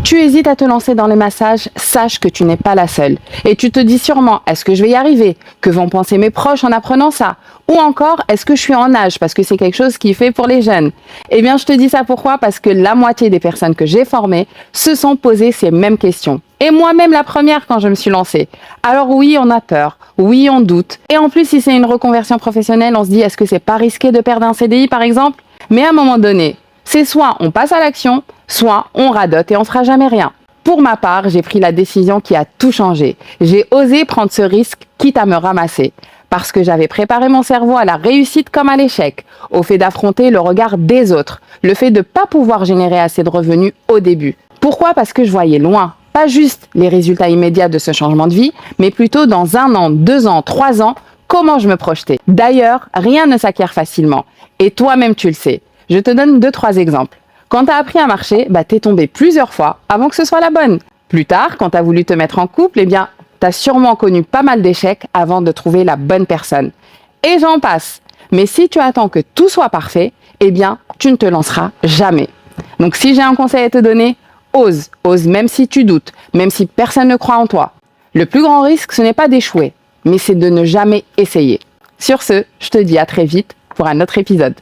Tu hésites à te lancer dans les massages, sache que tu n'es pas la seule. Et tu te dis sûrement, est-ce que je vais y arriver? Que vont penser mes proches en apprenant ça? Ou encore, est-ce que je suis en âge parce que c'est quelque chose qui est fait pour les jeunes? Eh bien, je te dis ça pourquoi? Parce que la moitié des personnes que j'ai formées se sont posées ces mêmes questions. Et moi-même la première quand je me suis lancée. Alors oui, on a peur, oui, on doute. Et en plus, si c'est une reconversion professionnelle, on se dit, est-ce que c'est pas risqué de perdre un CDI par exemple? Mais à un moment donné, c'est soit on passe à l'action, soit on radote et on fera jamais rien. Pour ma part, j'ai pris la décision qui a tout changé. J'ai osé prendre ce risque, quitte à me ramasser. Parce que j'avais préparé mon cerveau à la réussite comme à l'échec, au fait d'affronter le regard des autres, le fait de ne pas pouvoir générer assez de revenus au début. Pourquoi? Parce que je voyais loin. Pas juste les résultats immédiats de ce changement de vie, mais plutôt dans 1 an, 2 ans, 3 ans, comment je me projetais. D'ailleurs, rien ne s'acquiert facilement. Et toi-même, tu le sais. Je te donne 2-3 exemples. Quand tu as appris à marcher, t'es tombé plusieurs fois avant que ce soit la bonne. Plus tard, quand tu as voulu te mettre en couple, tu as sûrement connu pas mal d'échecs avant de trouver la bonne personne. Et j'en passe. Mais si tu attends que tout soit parfait, tu ne te lanceras jamais. Donc si j'ai un conseil à te donner, ose même si tu doutes, même si personne ne croit en toi. Le plus grand risque, ce n'est pas d'échouer, mais c'est de ne jamais essayer. Sur ce, je te dis à très vite pour un autre épisode.